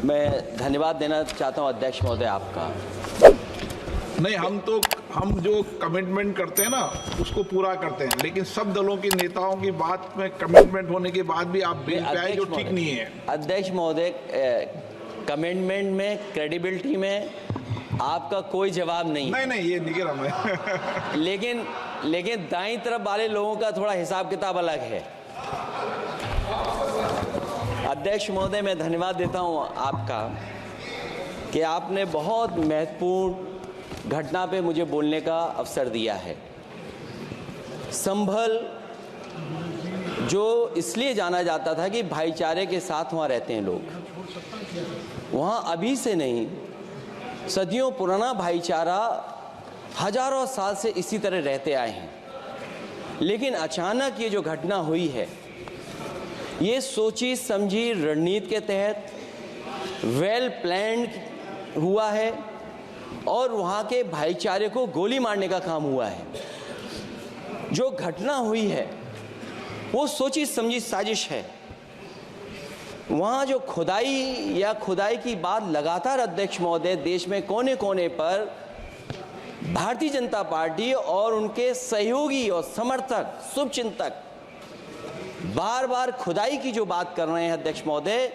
मैं धन्यवाद देना चाहता हूं अध्यक्ष महोदय आपका। नहीं, हम जो कमिटमेंट करते हैं ना उसको पूरा करते हैं, लेकिन सब दलों के नेताओं की बात में कमिटमेंट होने के बाद भी आप बेंच पे आए जो ठीक नहीं है। अध्यक्ष महोदय, कमिटमेंट में, क्रेडिबिलिटी में आपका कोई जवाब नहीं। नहीं, ये नहीं कह रहा मैं। लेकिन दाईं तरफ वाले लोगों का थोड़ा हिसाब किताब अलग है। अध्यक्ष महोदय, मैं धन्यवाद देता हूं आपका कि आपने बहुत महत्वपूर्ण घटना पे मुझे बोलने का अवसर दिया है। संभल जो इसलिए जाना जाता था कि भाईचारे के साथ वहाँ रहते हैं लोग, वहाँ अभी से नहीं, सदियों पुराना भाईचारा हजारों साल से इसी तरह रहते आए हैं। लेकिन अचानक ये जो घटना हुई है, ये सोची समझी रणनीति के तहत वेल प्लान्ड हुआ है और वहाँ के भाईचारे को गोली मारने का काम हुआ है। जो घटना हुई है वो सोची समझी साजिश है। वहाँ जो खुदाई की बात लगातार अध्यक्ष महोदय देश में कोने कोने पर भारतीय जनता पार्टी और उनके सहयोगी और समर्थक, शुभचिंतक बार बार खुदाई की जो बात कर रहे हैं अध्यक्ष महोदय,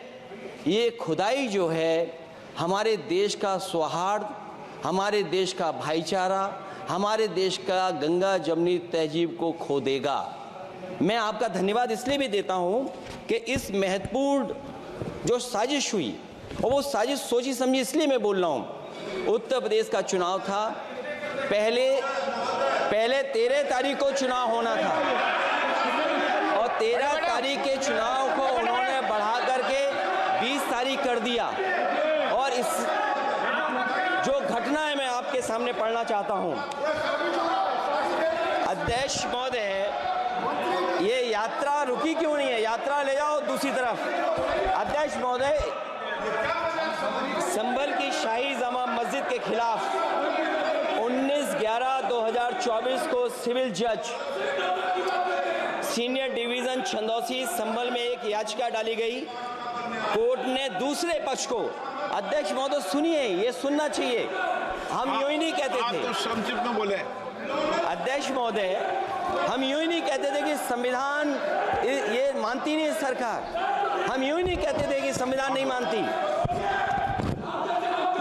ये खुदाई जो है हमारे देश का सौहार्द, हमारे देश का भाईचारा, हमारे देश का गंगा जमनी तहजीब को खो देगा। मैं आपका धन्यवाद इसलिए भी देता हूं कि इस महत्वपूर्ण जो साजिश हुई, और वो साजिश सोची समझी इसलिए मैं बोल रहा हूं। उत्तर प्रदेश का चुनाव था, पहले 13 तारीख को चुनाव होना था और 13 तारीख के चुनाव को उन्होंने बढ़ा करके 20 तारीख कर दिया। और इस जो घटना है मैं आपके सामने पढ़ना चाहता हूं। अध्यक्ष महोदय, ये यात्रा रुकी क्यों नहीं है? यात्रा ले जाओ दूसरी तरफ। अध्यक्ष महोदय, संभल की शाही जामा मस्जिद के खिलाफ 19/11/2024 को सिविल जज सीनियर डिवीजन छंदौसी संभल में एक याचिका डाली गई। कोर्ट ने दूसरे पक्ष को, अध्यक्ष महोदय सुनिए, ये सुनना चाहिए, हम यूं ही नहीं कहते थे। आप तो संक्षिप्त में बोले। अध्यक्ष महोदय, हम यूं ही नहीं कहते थे कि संविधान ये मानती नहीं सरकार। हम यूं ही नहीं कहते थे कि संविधान नहीं मानती।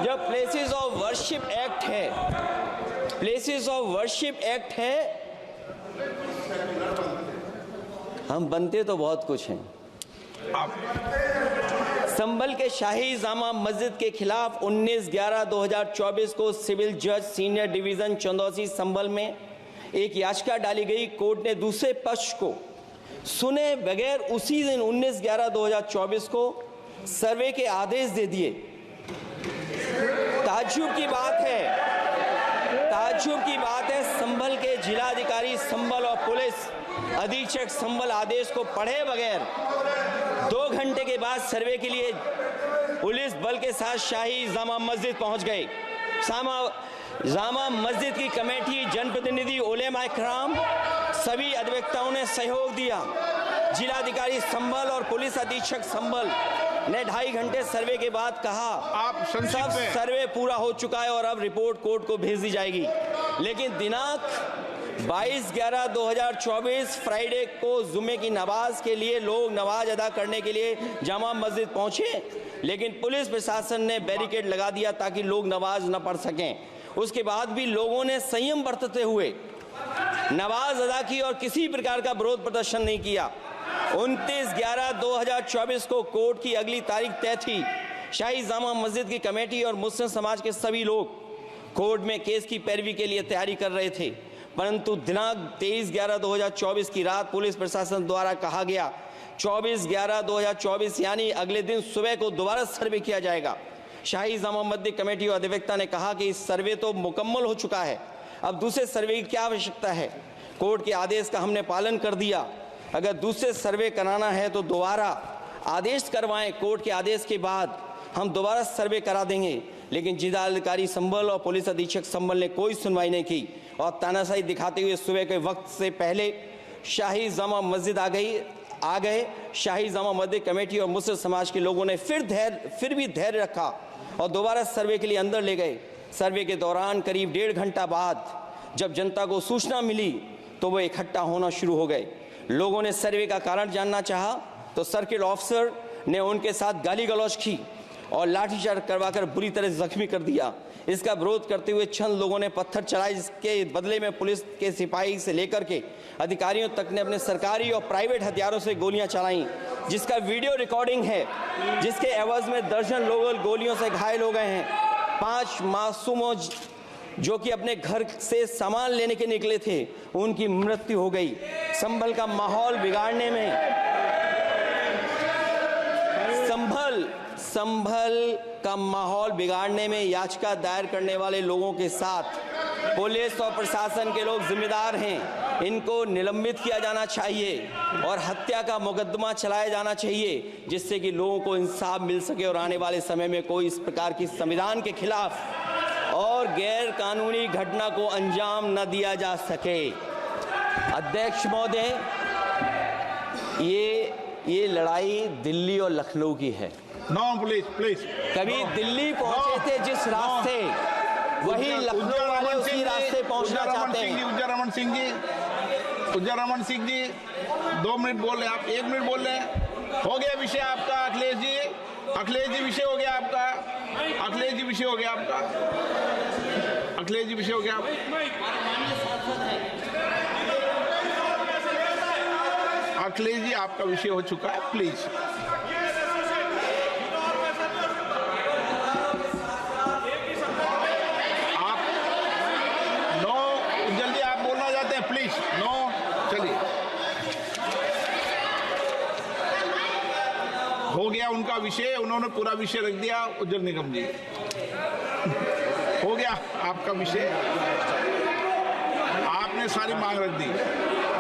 जब प्लेसेस ऑफ वर्शिप एक्ट है, प्लेसेस ऑफ वर्शिप एक्ट है, हम बनते तो बहुत कुछ हैं। संभल के शाही जामा मस्जिद के खिलाफ 19/11/2024 को सिविल जज सीनियर डिवीजन चंदौसी संभल में एक याचिका डाली गई। कोर्ट ने दूसरे पक्ष को सुने बगैर उसी दिन 19/11/2024 को सर्वे के आदेश दे दिए। ताज्जुब की बात है, संभल के जिलाधिकारी संभल और पुलिस अधीक्षक संभल आदेश को पढ़े बगैर 2 घंटे के बाद सर्वे के लिए पुलिस बल के साथ शाही जामा मस्जिद पहुंच गए। जामा मस्जिद की कमेटी, जनप्रतिनिधि, उलेमा इकराम, सभी अधिवक्ताओं ने सहयोग दिया। जिलाधिकारी संभल और पुलिस अधीक्षक संभल ने 2.5 घंटे सर्वे के बाद कहा, आप सब सर्वे पूरा हो चुका है और अब रिपोर्ट कोर्ट को भेज दी जाएगी। लेकिन दिनांक 22/11/2024 फ्राइडे को जुम्मे की नमाज के लिए लोग नमाज अदा करने के लिए जामा मस्जिद पहुंचे, लेकिन पुलिस प्रशासन ने बैरिकेड लगा दिया ताकि लोग नमाज न पढ़ सकें। उसके बाद भी लोगों ने संयम बरतते हुए नमाज अदा की और किसी प्रकार का विरोध प्रदर्शन नहीं किया। 29/11/2024 को कोर्ट की अगली तारीख तय थी। शाही जामा मस्जिद की कमेटी और मुस्लिम समाज के सभी लोग कोर्ट में केस की पैरवी के लिए तैयारी कर रहे थे, परंतु दिनांक 23/11/2024 की रात पुलिस प्रशासन द्वारा कहा गया 24/11/2024 यानी अगले दिन सुबह को दोबारा सर्वे किया जाएगा। शाही जामा मस्जिद कमेटी और अधिवक्ता ने कहा कि इस सर्वे तो मुकम्मल हो चुका है, अब दूसरे सर्वे की क्या आवश्यकता है? कोर्ट के आदेश का हमने पालन कर दिया। अगर दूसरे सर्वे कराना है तो दोबारा आदेश करवाएं, कोर्ट के आदेश के बाद हम दोबारा सर्वे करा देंगे। लेकिन जिलाधिकारी संभल और पुलिस अधीक्षक संभल ने कोई सुनवाई नहीं की और तानाशाही दिखाते हुए सुबह के वक्त से पहले शाही जामा मस्जिद आ गई। आ गए। शाही जामा मस्जिद कमेटी और मुस्लिम समाज के लोगों ने फिर भी धैर्य रखा और दोबारा सर्वे के लिए अंदर ले गए। सर्वे के दौरान करीब 1.5 घंटा बाद जब जनता को सूचना मिली तो वो इकट्ठा होना शुरू हो गए। लोगों ने सर्वे का कारण जानना चाहा तो सर्किल ऑफिसर ने उनके साथ गाली गलौज की और लाठीचार्ज करवाकर बुरी तरह जख्मी कर दिया। इसका विरोध करते हुए चंद लोगों ने पत्थर चलाए, जिसके बदले में पुलिस के सिपाही से लेकर के अधिकारियों तक ने अपने सरकारी और प्राइवेट हथियारों से गोलियां चलाईं, जिसका वीडियो रिकॉर्डिंग है, जिसके एवज में दर्जन लोग गोलियों से घायल हो गए हैं। 5 मासूमों जो कि अपने घर से सामान लेने के निकले थे, उनकी मृत्यु हो गई। संभल का माहौल बिगाड़ने में संभल का माहौल बिगाड़ने में याचिका दायर करने वाले लोगों के साथ पुलिस और प्रशासन के लोग जिम्मेदार हैं। इनको निलंबित किया जाना चाहिए और हत्या का मुकदमा चलाया जाना चाहिए, जिससे कि लोगों को इंसाफ मिल सके और आने वाले समय में कोई इस प्रकार की संविधान के खिलाफ और गैर कानूनी घटना को अंजाम न दिया जा सके। अध्यक्ष महोदय, ये लड़ाई दिल्ली और लखनऊ की है। नो प्लीज कभी दिल्ली पहुंचे थे जिस रास्ते, वही लखनऊ वाले उसी रास्ते पहुंचना चाहते हैं। उज्जर रमन सिंह जी 2 मिनट बोल रहे, आप 1 मिनट बोल रहे हैं। हो गया विषय आपका अखिलेश जी विषय हो गया आपका। अखिलेश जी विषय हो गया अखिलेश जी आपका विषय हो चुका है, प्लीज। आप जल्दी आप बोलना चाहते हैं, प्लीज। चलिए, हो गया उनका विषय, उन्होंने पूरा विषय रख दिया। उज्जवल निगम जी, हो गया आपका विषय, आपने सारी मांग रख दी।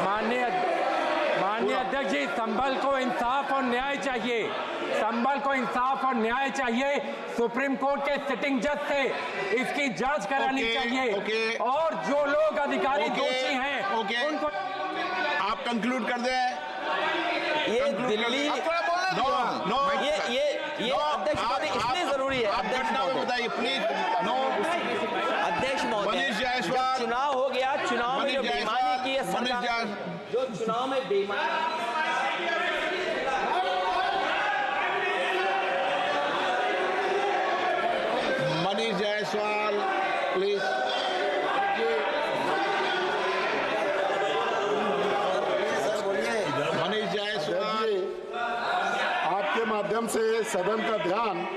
माननीय अध्यक्ष जी, संभल को इंसाफ और न्याय चाहिए। संभल को इंसाफ और न्याय चाहिए। सुप्रीम कोर्ट के सिटिंग जज से इसकी जांच करानी चाहिए और जो लोग अधिकारी दोषी हैं उनको आप कंक्लूड कर दें। ये दिल्ली ये अध्यक्ष महोदय इसलिए जरूरी है। अध्यक्ष महोदय बताइए प्लीज। अध्यक्ष महोदय, जब चुनाव हो गया, चुनाव में जो बेईमानी की है सरकार, जो चुनाव में बेईमानी, मनीष जायसवाल प्लीज। मनीष जायसवाल, आपके माध्यम से सदन का ध्यान